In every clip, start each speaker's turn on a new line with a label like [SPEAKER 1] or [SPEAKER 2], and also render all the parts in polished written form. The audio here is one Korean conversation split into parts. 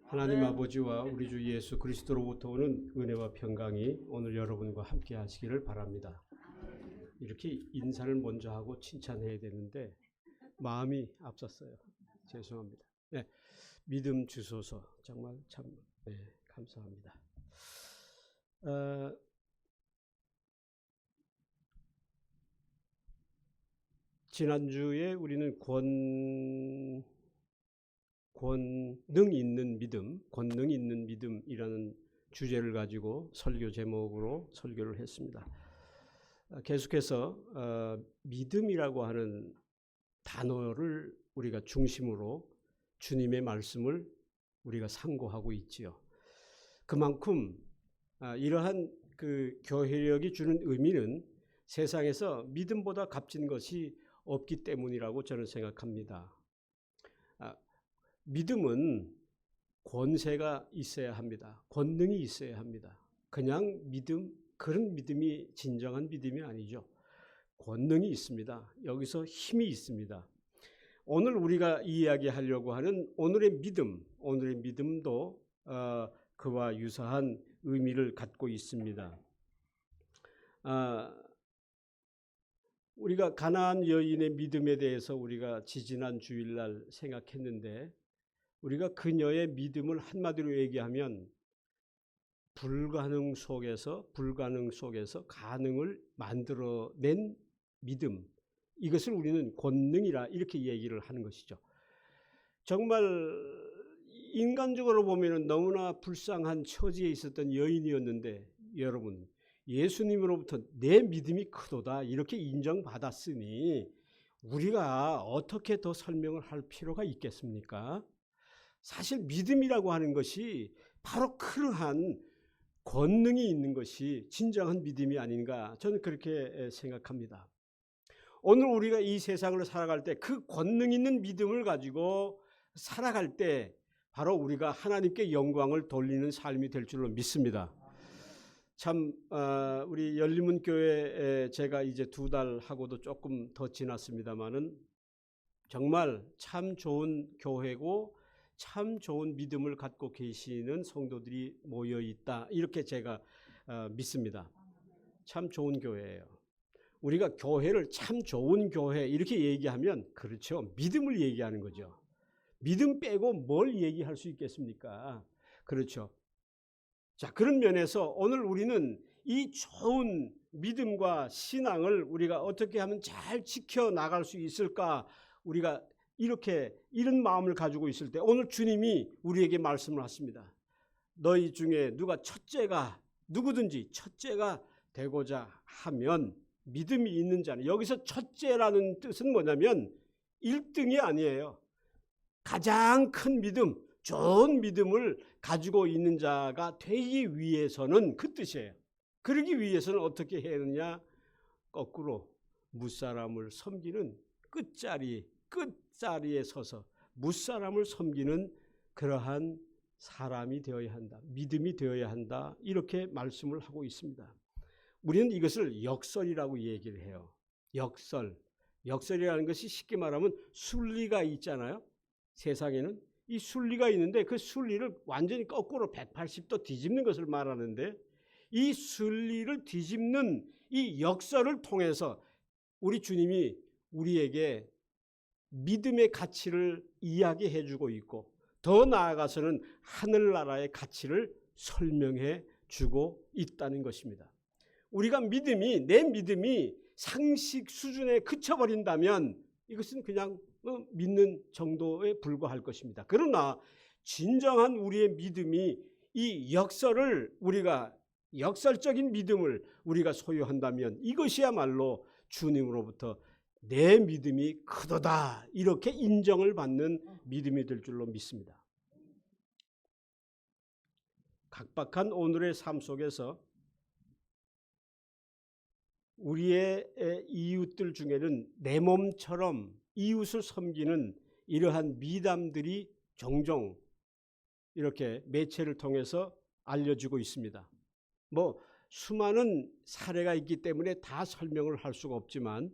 [SPEAKER 1] 하나님 아버지와 우리 주 예수 그리스도로부터 오는 은혜와 평강이 오늘 여러분과 함께 하시기를 바랍니다. 이렇게 인사를 먼저 하고 칭찬해야 되는데 마음이 앞섰어요. 죄송합니다. 네, 믿음 주소서 정말 참 감사합니다. 지난주에 우리는 권능 있는 믿음이라는 주제를 가지고 설교 제목으로 설교를 했습니다. 계속해서 믿음이라고 하는 단어를 우리가 중심으로 주님의 말씀을 우리가 상고하고 있지요. 그만큼 이러한 그 교회력이 주는 의미는 세상에서 믿음보다 값진 것이 없기 때문이라고 저는 생각합니다. 믿음은 권세가 있어야 합니다. 권능이 있어야 합니다. 그냥 믿음, 그런 믿음이 진정한 믿음이 아니죠. 권능이 있습니다. 여기서 힘이 있습니다. 오늘 우리가 이야기하려고 하는 오늘의 믿음도 그와 유사한 의미를 갖고 있습니다. 우리가 가나안 여인의 믿음에 대해서 우리가 지지난 주일날 생각했는데 우리가 그녀의 믿음을 한마디로 얘기하면 불가능 속에서 가능을 만들어낸 믿음, 이것을 우리는 권능이라 이렇게 얘기를 하는 것이죠. 정말 인간적으로 보면 너무나 불쌍한 처지에 있었던 여인이었는데 여러분, 예수님으로부터 내 믿음이 크도다 이렇게 인정받았으니 우리가 어떻게 더 설명을 할 필요가 있겠습니까? 사실 믿음이라고 하는 것이 바로 그러한 권능이 있는 것이 진정한 믿음이 아닌가, 저는 그렇게 생각합니다. 오늘 우리가 이 세상을 살아갈 때 그 권능 있는 믿음을 가지고 살아갈 때 바로 우리가 하나님께 영광을 돌리는 삶이 될 줄로 믿습니다. 참 우리 열리문교회에 제가 이제 2달 하고도 조금 더 지났습니다마는 정말 참 좋은 교회고 참 좋은 믿음을 갖고 계시는 성도들이 모여 있다, 이렇게 제가 믿습니다. 참 좋은 교회예요. 우리가 교회를 참 좋은 교회 이렇게 얘기하면 그렇죠, 믿음을 얘기하는 거죠. 믿음 빼고 뭘 얘기할 수 있겠습니까? 그렇죠. 자, 그런 면에서 오늘 우리는 이 좋은 믿음과 신앙을 우리가 어떻게 하면 잘 지켜나갈 수 있을까, 우리가 이런 마음을 가지고 있을 때 오늘 주님이 우리에게 말씀을 하십니다. 너희 중에 누구든지 첫째가 되고자 하면 믿음이 있는 자는, 여기서 첫째라는 뜻은 뭐냐면 1등이 아니에요. 가장 큰 믿음, 좋은 믿음을 가지고 있는 자가 되기 위해서는 그 뜻이에요. 그러기 위해서는 어떻게 해야 하느냐? 거꾸로 무사람을 섬기는 끝자리에 서서 무사람을 섬기는 그러한 사람이 되어야 한다, 믿음이 되어야 한다, 이렇게 말씀을 하고 있습니다. 우리는 이것을 역설이라고 얘기를 해요. 역설이라는 것이 쉽게 말하면 순리가 있잖아요. 세상에는 이 순리가 있는데 그 순리를 완전히 거꾸로 180도 뒤집는 것을 말하는데, 이 순리를 뒤집는 이 역설을 통해서 우리 주님이 우리에게 믿음의 가치를 이야기해 주고 있고, 더 나아가서는 하늘나라의 가치를 설명해 주고 있다는 것입니다. 우리가 내 믿음이 상식 수준에 그쳐버린다면 이것은 그냥 믿는 정도에 불과할 것입니다. 그러나 진정한 우리의 믿음이 이 역설적인 믿음을 우리가 소유한다면 이것이야말로 주님으로부터 내 믿음이 크도다 이렇게 인정을 받는 믿음이 될 줄로 믿습니다. 각박한 오늘의 삶 속에서 우리의 이웃들 중에는 내 몸처럼 이웃을 섬기는 이러한 미담들이 종종 이렇게 매체를 통해서 알려지고 있습니다. 수많은 사례가 있기 때문에 다 설명을 할 수가 없지만,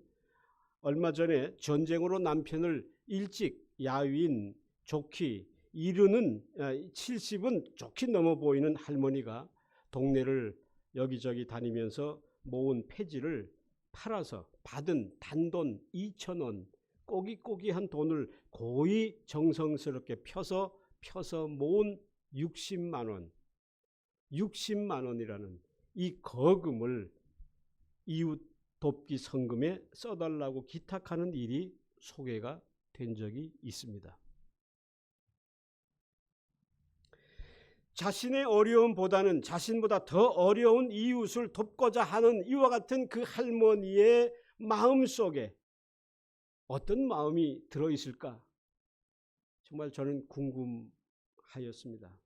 [SPEAKER 1] 얼마 전에 전쟁으로 남편을 일찍 야윈, 좋기 이르는 70은 좋게 넘어 보이는 할머니가 동네를 여기저기 다니면서 모은 폐지를 팔아서 받은 단돈 2,000원, 꼬기꼬기한 돈을 고이 정성스럽게 펴서 모은 60만 원, 60만 원이라는 이 거금을 이웃 돕기 성금에 써달라고 기탁하는 일이 소개가 된 적이 있습니다. 자신의 어려움보다는 자신보다 더 어려운 이웃을 돕고자 하는 이와 같은 그 할머니의 마음속에 어떤 마음이 들어있을까? 정말 저는 궁금하였습니다.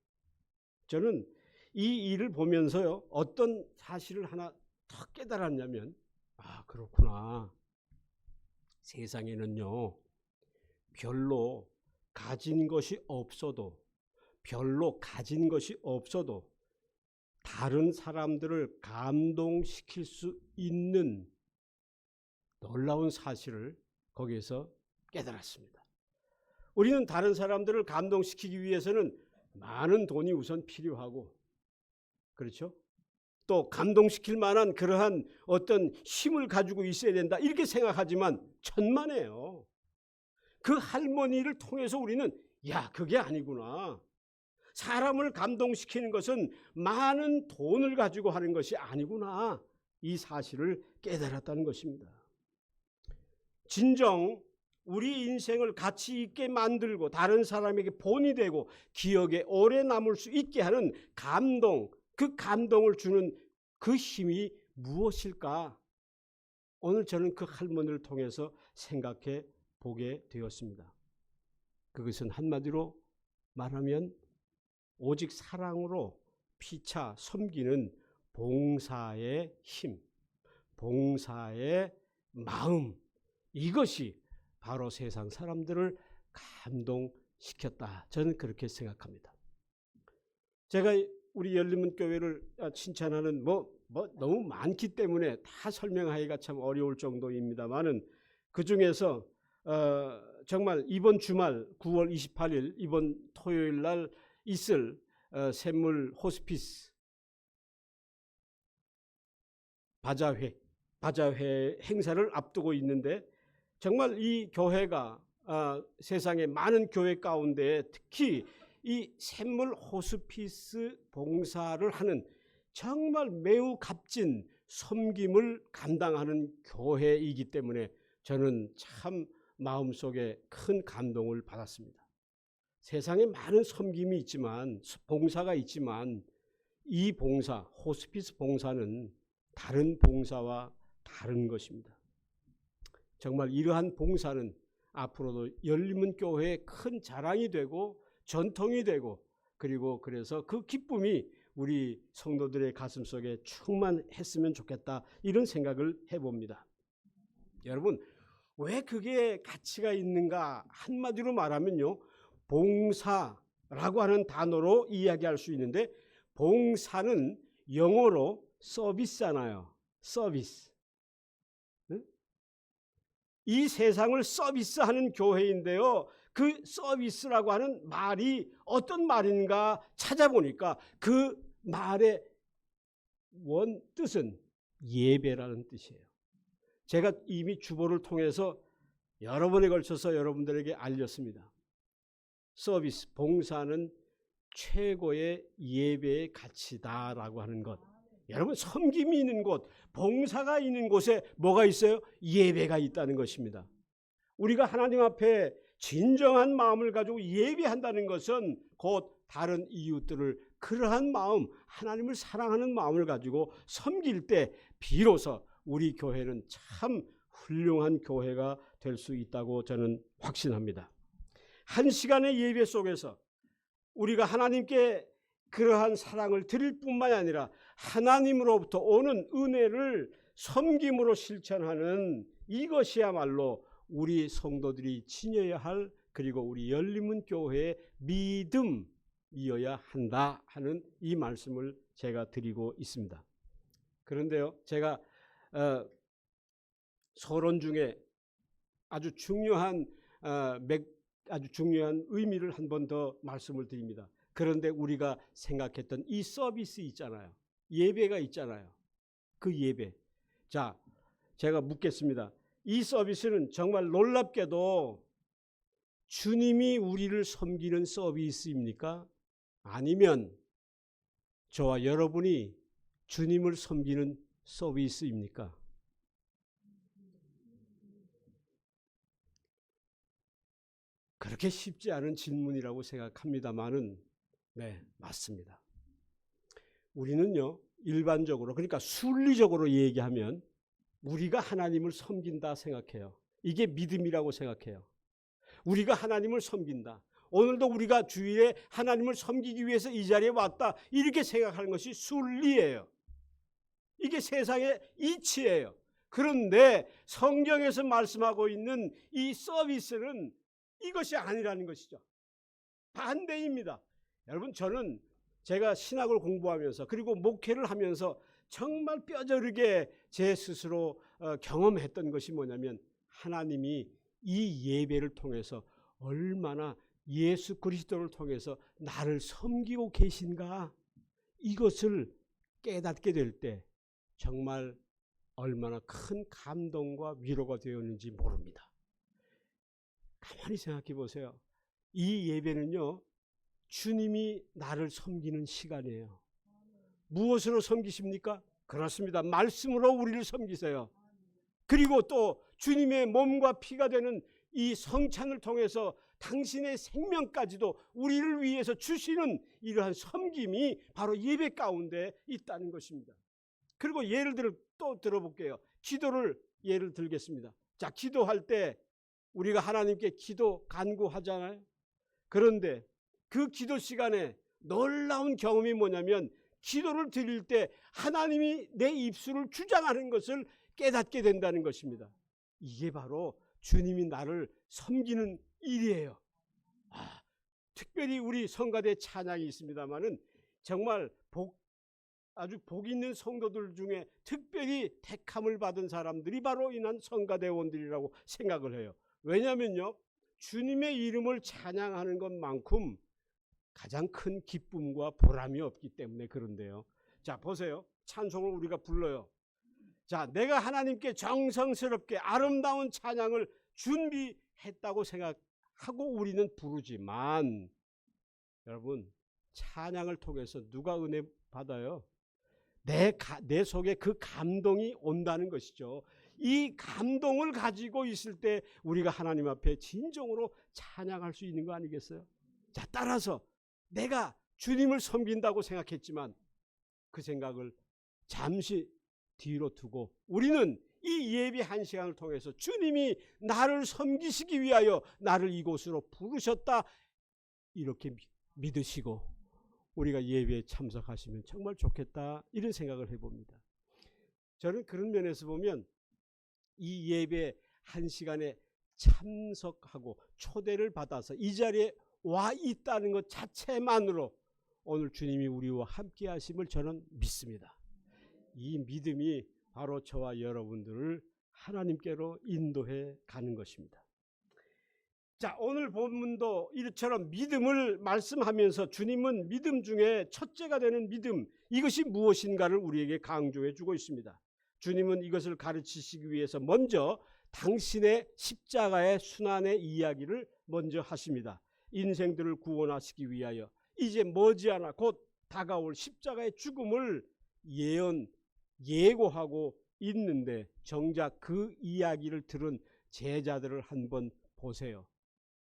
[SPEAKER 1] 저는 이 일을 보면서요, 어떤 사실을 하나 더 깨달았냐면, 아, 그렇구나. 세상에는요, 별로 가진 것이 없어도 다른 사람들을 감동시킬 수 있는 놀라운 사실을 거기에서 깨달았습니다. 우리는 다른 사람들을 감동시키기 위해서는 많은 돈이 우선 필요하고, 그렇죠? 또 감동시킬 만한 그러한 어떤 힘을 가지고 있어야 된다 이렇게 생각하지만 천만에요. 그 할머니를 통해서 우리는 야, 그게 아니구나. 사람을 감동시키는 것은 많은 돈을 가지고 하는 것이 아니구나. 이 사실을 깨달았다는 것입니다. 진정 우리 인생을 가치 있게 만들고 다른 사람에게 본이 되고 기억에 오래 남을 수 있게 하는 감동, 그 감동을 주는 그 힘이 무엇일까? 오늘 저는 그 할머니를 통해서 생각해 보게 되었습니다. 그것은 한마디로 말하면 오직 사랑으로 피차 섬기는 봉사의 힘, 봉사의 마음, 이것이 바로 세상 사람들을 감동시켰다. 저는 그렇게 생각합니다. 제가 우리 열린문교회를 칭찬하는 너무 많기 때문에 다 설명하기가 참 어려울 정도입니다만은 그 중에서 정말 이번 주말 9월 28일 이번 토요일 날 있을 샘물 호스피스 바자회 행사를 앞두고 있는데 정말 이 교회가 세상의 많은 교회 가운데 특히 이 샘물 호스피스 봉사를 하는 정말 매우 값진 섬김을 감당하는 교회이기 때문에 저는 참 마음속에 큰 감동을 받았습니다. 세상에 많은 섬김이 있지만 봉사가 있지만 이 봉사, 호스피스 봉사는 다른 봉사와 다른 것입니다. 정말 이러한 봉사는 앞으로도 열린문교회의 큰 자랑이 되고 전통이 되고 그리고 그래서 그 기쁨이 우리 성도들의 가슴속에 충만했으면 좋겠다 이런 생각을 해봅니다. 여러분 왜 그게 가치가 있는가? 한마디로 말하면요, 봉사라고 하는 단어로 이야기할 수 있는데 봉사는 영어로 서비스잖아요. 서비스. 이 세상을 서비스하는 교회인데요. 그 서비스라고 하는 말이 어떤 말인가 찾아보니까 그 말의 원 뜻은 예배라는 뜻이에요. 제가 이미 주보를 통해서 여러 번에 걸쳐서 여러분들에게 알렸습니다. 서비스, 봉사는 최고의 예배의 가치다라고 하는 것. 여러분 섬김이 있는 곳, 봉사가 있는 곳에 뭐가 있어요? 예배가 있다는 것입니다. 우리가 하나님 앞에 진정한 마음을 가지고 예배한다는 것은 곧 다른 이웃들을 그러한 마음, 하나님을 사랑하는 마음을 가지고 섬길 때 비로소 우리 교회는 참 훌륭한 교회가 될 수 있다고 저는 확신합니다. 한 시간의 예배 속에서 우리가 하나님께 그러한 사랑을 드릴 뿐만이 아니라 하나님으로부터 오는 은혜를 섬김으로 실천하는 이것이야말로 우리 성도들이 지녀야 할 그리고 우리 열린문교회의 믿음이어야 한다 하는 이 말씀을 제가 드리고 있습니다. 그런데요, 제가 서론 중에 아주 중요한 아주 중요한 의미를 한 번 더 말씀을 드립니다. 그런데 우리가 생각했던 이 서비스 있잖아요. 예배가 있잖아요. 그 예배. 자, 제가 묻겠습니다. 이 서비스는 정말 놀랍게도 주님이 우리를 섬기는 서비스입니까? 아니면 저와 여러분이 주님을 섬기는 서비스입니까? 그렇게 쉽지 않은 질문이라고 생각합니다만은 네, 맞습니다. 우리는요, 일반적으로 그러니까 순리적으로 얘기하면 우리가 하나님을 섬긴다 생각해요. 이게 믿음이라고 생각해요. 우리가 하나님을 섬긴다. 오늘도 우리가 주일에 하나님을 섬기기 위해서 이 자리에 왔다. 이렇게 생각하는 것이 순리예요. 이게 세상의 이치예요. 그런데 성경에서 말씀하고 있는 이 서비스는 이것이 아니라는 것이죠. 반대입니다. 여러분, 저는 제가 신학을 공부하면서 그리고 목회를 하면서 정말 뼈저리게 제 스스로 경험했던 것이 뭐냐면 하나님이 이 예배를 통해서 얼마나 예수 그리스도를 통해서 나를 섬기고 계신가, 이것을 깨닫게 될 때 정말 얼마나 큰 감동과 위로가 되었는지 모릅니다. 가만히 생각해 보세요. 이 예배는요, 주님이 나를 섬기는 시간이에요. 무엇으로 섬기십니까? 그렇습니다. 말씀으로 우리를 섬기세요. 그리고 또 주님의 몸과 피가 되는 이 성찬을 통해서 당신의 생명까지도 우리를 위해서 주시는 이러한 섬김이 바로 예배 가운데 있다는 것입니다. 그리고 예를 들어 또 들어볼게요. 기도를 예를 들겠습니다. 자, 기도할 때 우리가 하나님께 기도 간구하잖아요. 그런데 그 기도 시간에 놀라운 경험이 뭐냐면 기도를 드릴 때 하나님이 내 입술을 주장하는 것을 깨닫게 된다는 것입니다. 이게 바로 주님이 나를 섬기는 일이에요. 특별히 우리 성가대 찬양이 있습니다마는 정말 아주 복 있는 성도들 중에 특별히 택함을 받은 사람들이 바로 이난 성가대원들이라고 생각을 해요. 왜냐하면요, 주님의 이름을 찬양하는 것만큼 가장 큰 기쁨과 보람이 없기 때문에 그런데요. 자, 보세요. 찬송을 우리가 불러요. 자, 내가 하나님께 정성스럽게 아름다운 찬양을 준비했다고 생각하고 우리는 부르지만 여러분, 찬양을 통해서 누가 은혜 받아요? 내 속에 그 감동이 온다는 것이죠. 이 감동을 가지고 있을 때 우리가 하나님 앞에 진정으로 찬양할 수 있는 거 아니겠어요? 자, 따라서 내가 주님을 섬긴다고 생각했지만 그 생각을 잠시 뒤로 두고 우리는 이 예배 한 시간을 통해서 주님이 나를 섬기시기 위하여 나를 이곳으로 부르셨다, 이렇게 믿으시고 우리가 예배에 참석하시면 정말 좋겠다, 이런 생각을 해봅니다. 저는 그런 면에서 보면 이 예배 한 시간에 참석하고 초대를 받아서 이 자리에 와 있다는 것 자체만으로 오늘 주님이 우리와 함께 하심을 저는 믿습니다. 이 믿음이 바로 저와 여러분들을 하나님께로 인도해 가는 것입니다. 자, 오늘 본문도 이처럼 믿음을 말씀하면서 주님은 믿음 중에 첫째가 되는 믿음, 이것이 무엇인가를 우리에게 강조해 주고 있습니다. 주님은 이것을 가르치시기 위해서 먼저 당신의 십자가의 순환의 이야기를 먼저 하십니다. 인생들을 구원하시기 위하여 이제 머지않아 곧 다가올 십자가의 죽음을 예고하고 있는데 정작 그 이야기를 들은 제자들을 한번 보세요.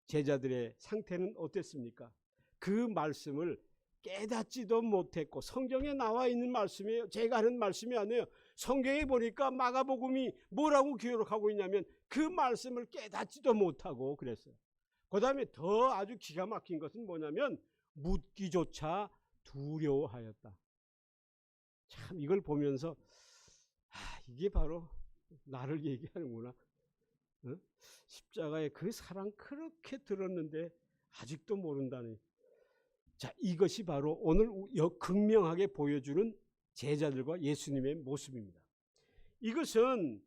[SPEAKER 1] 제자들의 상태는 어땠습니까? 그 말씀을 깨닫지도 못했고, 성경에 나와 있는 말씀이에요. 제가 하는 말씀이 아니에요. 성경에 보니까 마가복음이 뭐라고 기록하고 있냐면 그 말씀을 깨닫지도 못하고 그랬어요. 그 다음에 더 아주 기가 막힌 것은 뭐냐면 묻기조차 두려워하였다. 참, 이걸 보면서 이게 바로 나를 얘기하는구나. 어? 십자가의 그 사랑 그렇게 들었는데 아직도 모른다니. 자, 이것이 바로 오늘 극명하게 보여주는 제자들과 예수님의 모습입니다. 이것은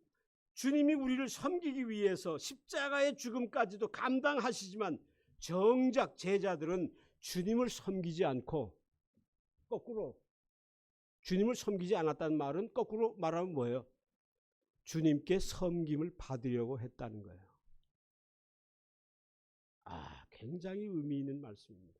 [SPEAKER 1] 주님이 우리를 섬기기 위해서 십자가의 죽음까지도 감당하시지만 정작 제자들은 주님을 섬기지 않고 거꾸로 주님을 섬기지 않았다는 말은 거꾸로 말하면 뭐예요? 주님께 섬김을 받으려고 했다는 거예요. 굉장히 의미 있는 말씀입니다.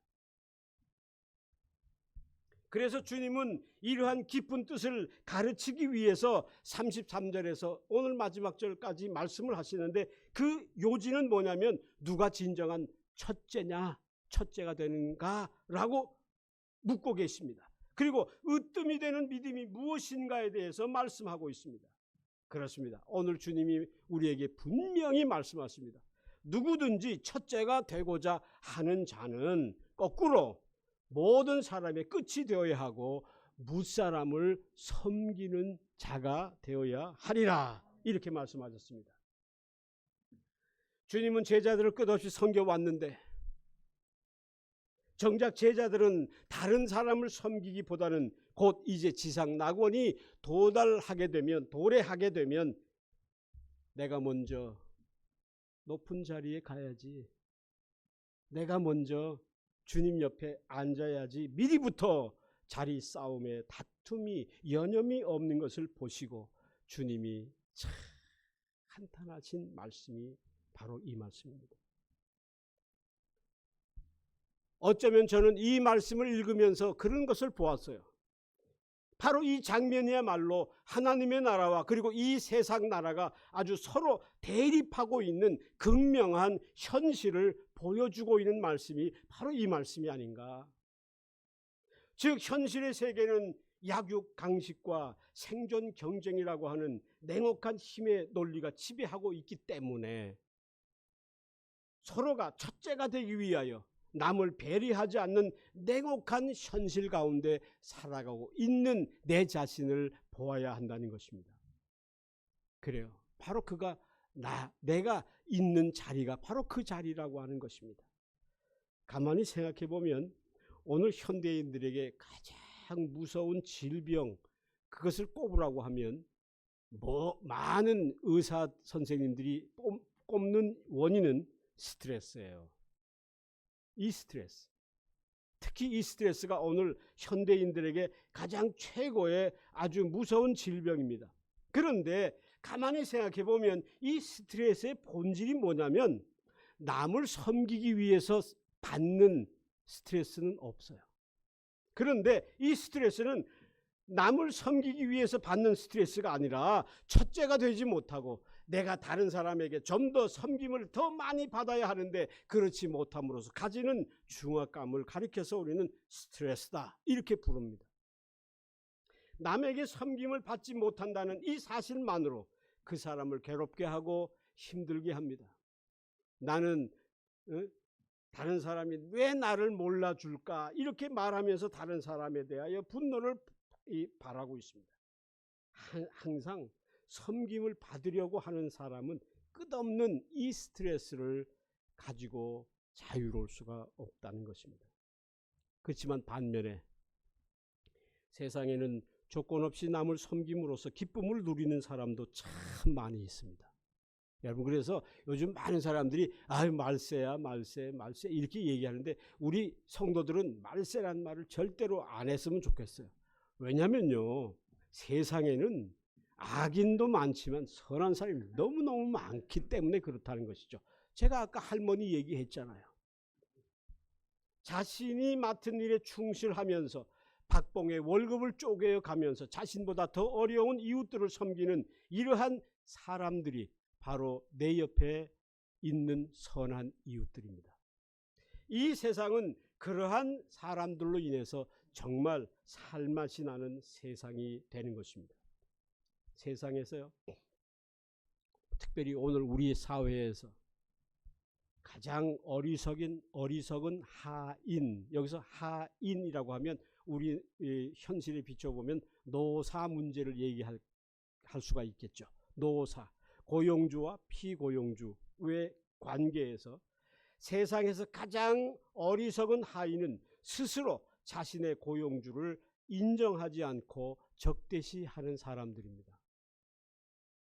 [SPEAKER 1] 그래서 주님은 이러한 깊은 뜻을 가르치기 위해서 33절에서 오늘 마지막 절까지 말씀을 하시는데 그 요지는 뭐냐면 누가 진정한 첫째냐, 첫째가 되는가 라고 묻고 계십니다. 그리고 으뜸이 되는 믿음이 무엇인가에 대해서 말씀하고 있습니다. 그렇습니다. 오늘 주님이 우리에게 분명히 말씀하십니다. 누구든지 첫째가 되고자 하는 자는 거꾸로 모든 사람의 끝이 되어야 하고 무사람을 섬기는 자가 되어야 하리라. 이렇게 말씀하셨습니다. 주님은 제자들을 끝없이 섬겨왔는데 정작 제자들은 다른 사람을 섬기기보다는 곧 이제 지상 낙원이 도래하게 되면 내가 먼저 높은 자리에 가야지, 내가 먼저 주님 옆에 앉아야지 미리부터 자리 싸움에 다툼이 여념이 없는 것을 보시고 주님이 참 한탄하신 말씀이 바로 이 말씀입니다. 어쩌면 저는 이 말씀을 읽으면서 그런 것을 보았어요. 바로 이 장면이야말로 하나님의 나라와 그리고 이 세상 나라가 아주 서로 대립하고 있는 극명한 현실을 보여주고 있는 말씀이 바로 이 말씀이 아닌가. 즉 현실의 세계는 약육 강식과 생존 경쟁이라고 하는 냉혹한 힘의 논리가 지배하고 있기 때문에 서로가 첫째가 되기 위하여 남을 배려하지 않는 냉혹한 현실 가운데 살아가고 있는 내 자신을 보아야 한다는 것입니다. 그래요. 바로 내가 있는 자리가 바로 그 자리라고 하는 것입니다. 가만히 생각해 보면 오늘 현대인들에게 가장 무서운 질병, 그것을 꼽으라고 하면 많은 의사 선생님들이 꼽는 원인은 스트레스예요. 이 스트레스, 특히 이 스트레스가 오늘 현대인들에게 가장 최고의 아주 무서운 질병입니다. 그런데 가만히 생각해 보면 이 스트레스의 본질이 뭐냐면 남을 섬기기 위해서 받는 스트레스는 없어요. 그런데 이 스트레스는 남을 섬기기 위해서 받는 스트레스가 아니라 첫째가 되지 못하고 내가 다른 사람에게 좀 더 섬김을 더 많이 받아야 하는데 그렇지 못함으로써 가지는 중압감을 가리켜서 우리는 스트레스다 이렇게 부릅니다. 남에게 섬김을 받지 못한다는 이 사실만으로 그 사람을 괴롭게 하고 힘들게 합니다. 나는 다른 사람이 왜 나를 몰라줄까 이렇게 말하면서 다른 사람에 대하여 분노를 발하고 있습니다. 항상 섬김을 받으려고 하는 사람은 끝없는 이 스트레스를 가지고 자유로울 수가 없다는 것입니다. 그렇지만 반면에 세상에는 조건 없이 남을 섬김으로써 기쁨을 누리는 사람도 참 많이 있습니다. 여러분, 그래서 요즘 많은 사람들이 말세야 말세 이렇게 얘기하는데 우리 성도들은 말세란 말을 절대로 안 했으면 좋겠어요. 왜냐면요, 세상에는 악인도 많지만 선한 사람이 너무너무 많기 때문에 그렇다는 것이죠. 제가 아까 할머니 얘기했잖아요. 자신이 맡은 일에 충실하면서 박봉의 월급을 쪼개어 가면서 자신보다 더 어려운 이웃들을 섬기는 이러한 사람들이 바로 내 옆에 있는 선한 이웃들입니다. 이 세상은 그러한 사람들로 인해서 정말 살맛이 나는 세상이 되는 것입니다. 세상에서요, 특별히 오늘 우리 사회에서 가장 어리석은 하인, 여기서 하인이라고 하면 우리 현실에 비춰보면 노사 문제를 얘기할 수가 있겠죠. 노사, 고용주와 피고용주의 관계에서 세상에서 가장 어리석은 하인은 스스로 자신의 고용주를 인정하지 않고 적대시하는 사람들입니다.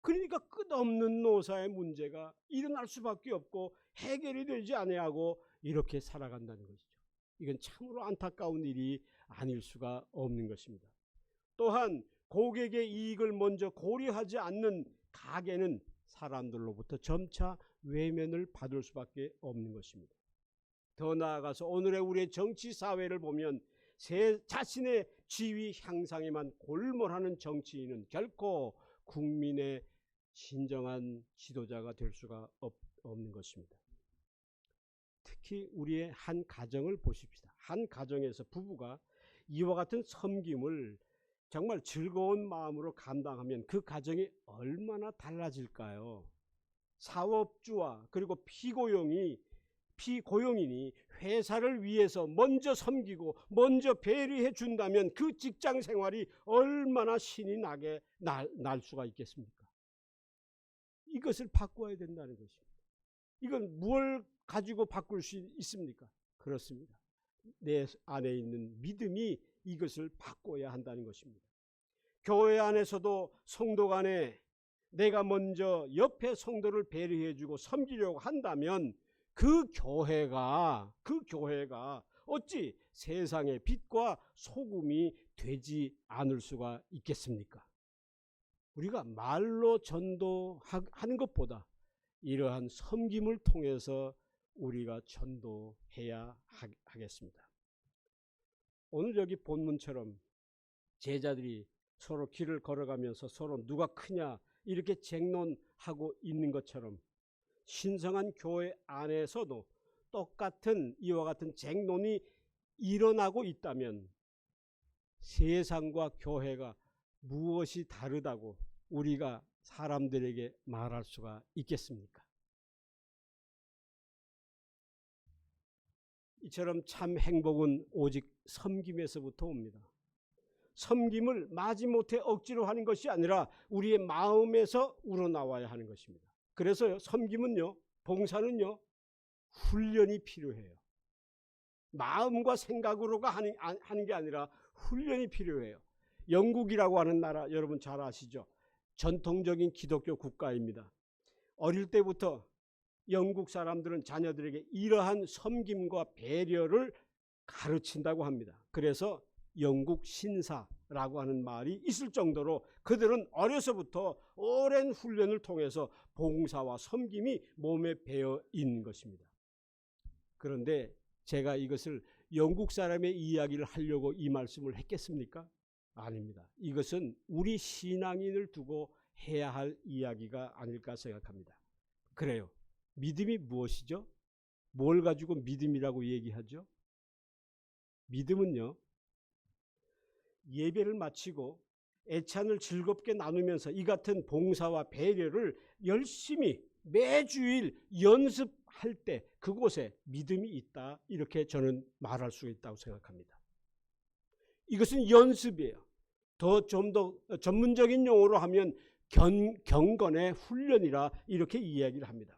[SPEAKER 1] 그러니까 끝없는 노사의 문제가 일어날 수밖에 없고 해결이 되지 아니하고 이렇게 살아간다는 것이죠. 이건 참으로 안타까운 일이 아닐 수가 없는 것입니다. 또한 고객의 이익을 먼저 고려하지 않는 가게는 사람들로부터 점차 외면을 받을 수밖에 없는 것입니다. 더 나아가서 오늘의 우리의 정치 사회를 보면 자신의 지위 향상에만 골몰하는 정치인은 결코 국민의 진정한 지도자가 될 수가 없는 것입니다. 특히 우리의 한 가정을 보십시다. 한 가정에서 부부가 이와 같은 섬김을 정말 즐거운 마음으로 감당하면 그 가정이 얼마나 달라질까요? 사업주와 그리고 피고용인이 회사를 위해서 먼저 섬기고 먼저 배려해 준다면 그 직장 생활이 얼마나 신이 나게 날 수가 있겠습니까? 이것을 바꿔야 된다는 것입니다. 이건 뭘 가지고 바꿀 수 있습니까? 그렇습니다. 내 안에 있는 믿음이 이것을 바꿔야 한다는 것입니다. 교회 안에서도 성도 간에 내가 먼저 옆에 성도를 배려해주고 섬기려고 한다면 그 교회가 어찌 세상의 빛과 소금이 되지 않을 수가 있겠습니까? 우리가 말로 전도하는 것보다 이러한 섬김을 통해서 우리가 전도해야 하겠습니다. 오늘 여기 본문처럼 제자들이 서로 길을 걸어가면서 서로 누가 크냐 이렇게 쟁론하고 있는 것처럼 신성한 교회 안에서도 똑같은 이와 같은 쟁론이 일어나고 있다면 세상과 교회가 무엇이 다르다고 우리가 사람들에게 말할 수가 있겠습니까? 이처럼 참 행복은 오직 섬김에서부터 옵니다. 섬김을 마지못해 억지로 하는 것이 아니라 우리의 마음에서 우러나와야 하는 것입니다. 그래서 섬김은요, 봉사는요, 훈련이 필요해요. 마음과 생각으로가 하는 게 아니라 훈련이 필요해요. 영국이라고 하는 나라 여러분 잘 아시죠? 전통적인 기독교 국가입니다. 어릴 때부터 영국 사람들은 자녀들에게 이러한 섬김과 배려를 가르친다고 합니다. 그래서 영국 신사라고 하는 말이 있을 정도로 그들은 어려서부터 오랜 훈련을 통해서 봉사와 섬김이 몸에 배어 있는 것입니다. 그런데 제가 이것을 영국 사람의 이야기를 하려고 이 말씀을 했겠습니까? 아닙니다. 이것은 우리 신앙인을 두고 해야 할 이야기가 아닐까 생각합니다. 그래요. 믿음이 무엇이죠? 뭘 가지고 믿음이라고 얘기하죠? 믿음은요, 예배를 마치고 애찬을 즐겁게 나누면서 이 같은 봉사와 배려를 열심히 매주일 연습할 때 그곳에 믿음이 있다, 이렇게 저는 말할 수 있다고 생각합니다. 이것은 연습이에요. 좀 더 전문적인 용어로 하면 경건의 훈련이라 이렇게 이야기를 합니다.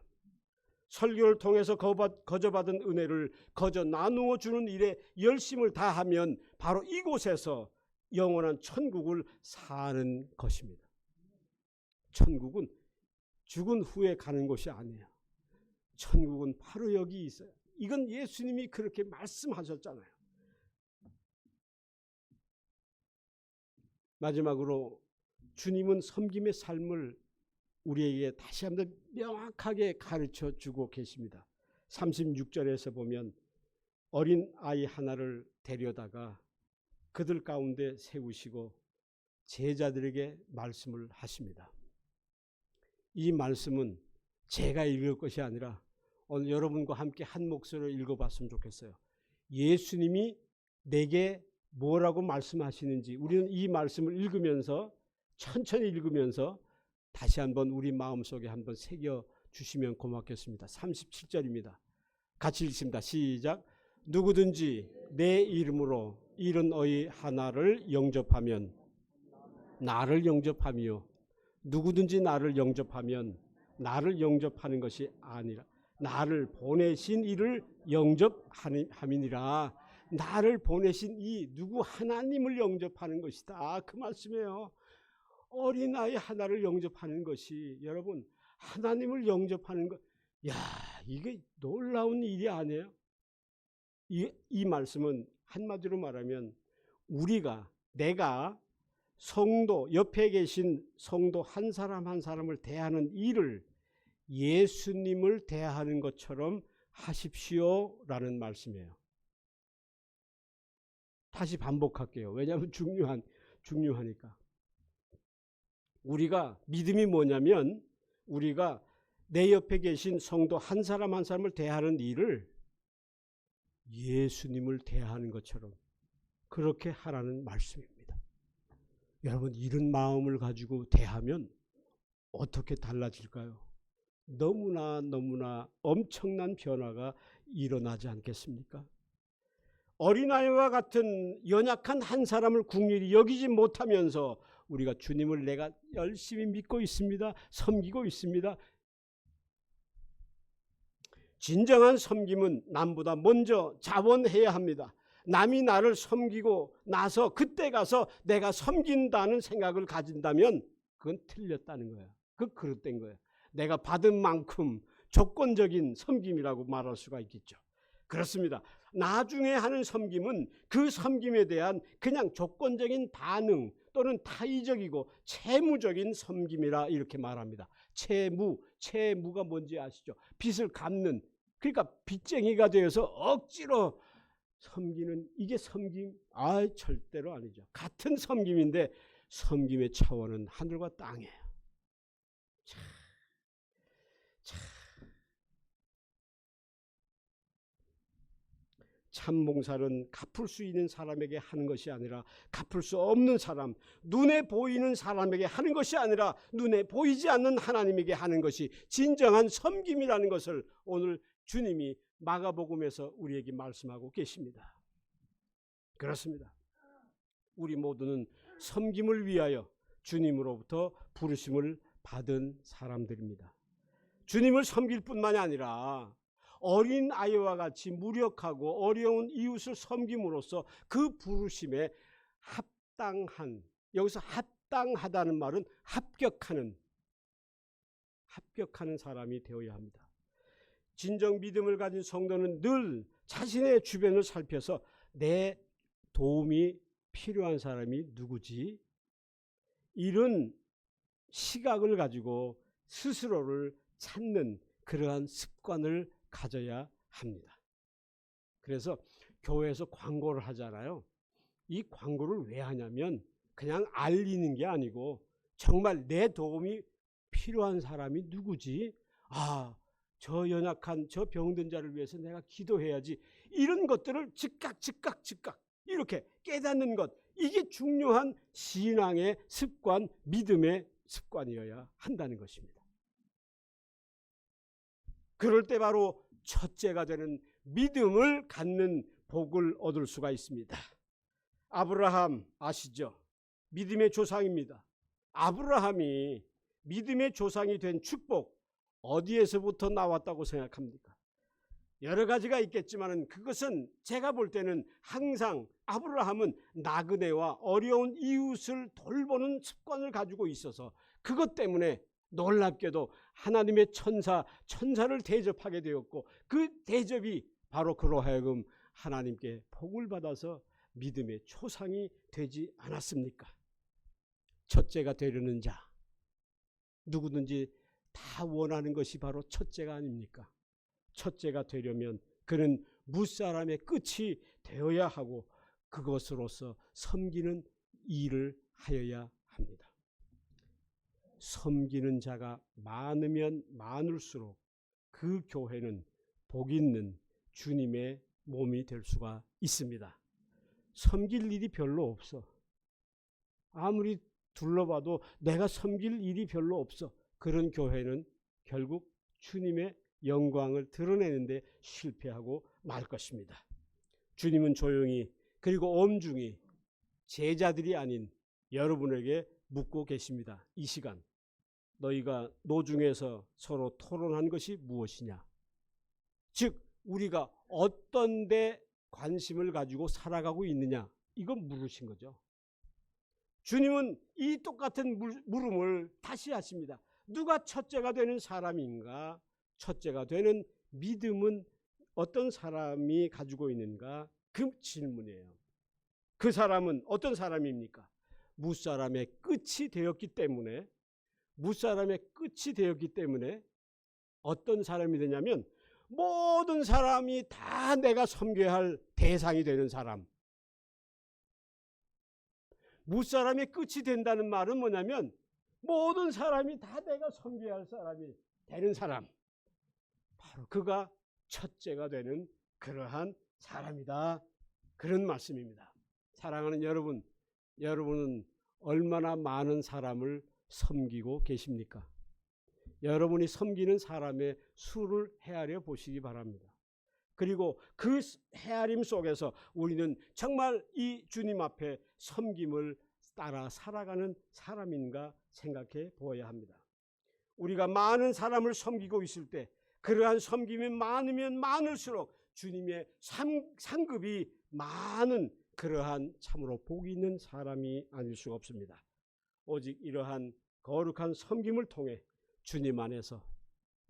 [SPEAKER 1] 설교를 통해서 거저받은 은혜를 거저 나누어 주는 일에 열심을 다하면 바로 이곳에서 영원한 천국을 사는 것입니다. 천국은 죽은 후에 가는 곳이 아니에요. 천국은 바로 여기 있어요. 이건 예수님이 그렇게 말씀하셨잖아요. 마지막으로 주님은 섬김의 삶을 우리에게 다시 한번 명확하게 가르쳐 주고 계십니다. 36절에서 보면 어린 아이 하나를 데려다가 그들 가운데 세우시고 제자들에게 말씀을 하십니다. 이 말씀은 제가 읽을 것이 아니라 오늘 여러분과 함께 한 목소리로 읽어봤으면 좋겠어요. 예수님이 내게 뭐라고 말씀하시는지 우리는 이 말씀을 읽으면서 천천히 읽으면서 다시 한번 우리 마음속에 한번 새겨 주시면 고맙겠습니다. 37절입니다. 같이 읽습니다. 시작. 누구든지 내 이름으로 이른 어이 하나를 영접하면 나를 영접하며 누구든지 나를 영접하면 나를 영접하는 것이 아니라 나를 보내신 이를 영접함이니라. 나를 보내신 이 누구 하나님을 영접하는 것이다. 그 말씀이에요. 어린아이 하나를 영접하는 것이 여러분 하나님을 영접하는 것, 야 이게 놀라운 일이 아니에요? 이 말씀은 한마디로 말하면 내가 성도, 옆에 계신 성도 한 사람 한 사람을 대하는 일을 예수님을 대하는 것처럼 하십시오라는 말씀이에요. 다시 반복할게요. 왜냐하면 중요하니까. 우리가 믿음이 뭐냐면 우리가 내 옆에 계신 성도 한 사람 한 사람을 대하는 일을 예수님을 대하는 것처럼 그렇게 하라는 말씀입니다. 여러분, 이런 마음을 가지고 대하면 어떻게 달라질까요? 너무나 엄청난 변화가 일어나지 않겠습니까? 어린아이와 같은 연약한 한 사람을 긍휼히 여기지 못하면서 우리가 주님을 내가 열심히 믿고 있습니다. 섬기고 있습니다. 진정한 섬김은 남보다 먼저 자원해야 합니다. 남이 나를 섬기고 나서 그때 가서 내가 섬긴다는 생각을 가진다면 그건 틀렸다는 거예요. 그 그릇된 거예요. 내가 받은 만큼 조건적인 섬김이라고 말할 수가 있겠죠. 그렇습니다. 나중에 하는 섬김은 그 섬김에 대한 그냥 조건적인 반응 또는 타의적이고 채무적인 섬김이라 이렇게 말합니다. 채무가 뭔지 아시죠? 빚을 갚는, 그러니까 빚쟁이가 되어서 억지로 섬기는, 이게 섬김? 절대로 아니죠. 같은 섬김인데 섬김의 차원은 하늘과 땅이에요. 참 봉사는 갚을 수 있는 사람에게 하는 것이 아니라 갚을 수 없는 사람, 눈에 보이는 사람에게 하는 것이 아니라 눈에 보이지 않는 하나님에게 하는 것이 진정한 섬김이라는 것을 오늘 주님이 마가복음에서 우리에게 말씀하고 계십니다. 그렇습니다. 우리 모두는 섬김을 위하여 주님으로부터 부르심을 받은 사람들입니다. 주님을 섬길 뿐만이 아니라 어린 아이와 같이 무력하고 어려운 이웃을 섬김으로써 그 부르심에 합당한, 여기서 합당하다는 말은 합격하는 사람이 되어야 합니다. 진정 믿음을 가진 성도는 늘 자신의 주변을 살펴서 내 도움이 필요한 사람이 누구지? 이런 시각을 가지고 스스로를 찾는 그러한 습관을 가져야 합니다. 그래서 교회에서 광고를 하잖아요. 이 광고를 왜 하냐면 그냥 알리는 게 아니고 정말 내 도움이 필요한 사람이 누구지? 저 연약한 저 병든 자를 위해서 내가 기도해야지. 이런 것들을 즉각 이렇게 깨닫는 것, 이게 중요한 신앙의 습관, 믿음의 습관이어야 한다는 것입니다. 그럴 때 바로 첫째가 되는 믿음을 갖는 복을 얻을 수가 있습니다. 아브라함 아시죠? 믿음의 조상입니다. 아브라함이 믿음의 조상이 된 축복 어디에서부터 나왔다고 생각합니까? 여러 가지가 있겠지만 그것은 제가 볼 때는 항상 아브라함은 나그네와 어려운 이웃을 돌보는 습관을 가지고 있어서 그것 때문에 놀랍게도 하나님의 천사를 대접하게 되었고 그 대접이 바로 그로 하여금 하나님께 복을 받아서 믿음의 초상이 되지 않았습니까? 첫째가 되려는 자, 누구든지 다 원하는 것이 바로 첫째가 아닙니까? 첫째가 되려면 그는 무사람의 끝이 되어야 하고 그것으로서 섬기는 일을 하여야 합니다. 섬기는 자가 많으면 많을수록 그 교회는 복 있는 주님의 몸이 될 수가 있습니다. 섬길 일이 별로 없어. 아무리 둘러봐도 내가 섬길 일이 별로 없어. 그런 교회는 결국 주님의 영광을 드러내는데 실패하고 말 것입니다. 주님은 조용히 그리고 엄중히 제자들이 아닌 여러분에게 묻고 계십니다. 이 시간 너희가 노중에서 서로 토론한 것이 무엇이냐? 즉 우리가 어떤 데 관심을 가지고 살아가고 있느냐? 이건 물으신 거죠. 주님은 이 똑같은 물음을 다시 하십니다. 누가 첫째가 되는 사람인가? 첫째가 되는 믿음은 어떤 사람이 가지고 있는가? 그 질문이에요. 그 사람은 어떤 사람입니까? 무사람의 끝이 되었기 때문에, 무사람의 끝이 되었기 때문에 어떤 사람이 되냐면 모든 사람이 다 내가 섬겨야 할 대상이 되는 사람. 무사람의 끝이 된다는 말은 뭐냐면 모든 사람이 다 내가 섬겨야 할 사람이 되는 사람. 바로 그가 첫째가 되는 그러한 사람이다. 그런 말씀입니다. 사랑하는 여러분, 여러분은 얼마나 많은 사람을 섬기고 계십니까? 여러분이 섬기는 사람의 수를 헤아려 보시기 바랍니다. 그리고 그 헤아림 속에서 우리는 정말 이 주님 앞에 섬김을 따라 살아가는 사람인가 생각해 보아야 합니다. 우리가 많은 사람을 섬기고 있을 때 그러한 섬김이 많으면 많을수록 주님의 상급이 많은 그러한 참으로 복이 있는 사람이 아닐 수가 없습니다. 오직 이러한 거룩한 섬김을 통해 주님 안에서,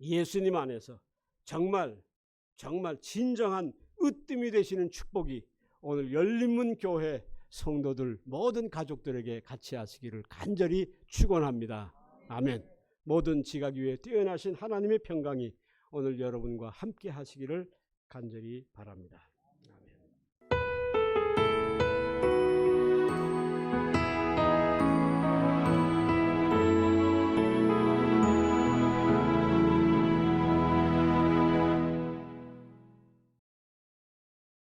[SPEAKER 1] 예수님 안에서 정말 진정한 으뜸이 되시는 축복이 오늘 열린문 교회 성도들 모든 가족들에게 같이 하시기를 간절히 축원합니다. 아멘. 모든 지각 위에 뛰어나신 하나님의 평강이 오늘 여러분과 함께 하시기를 간절히 바랍니다.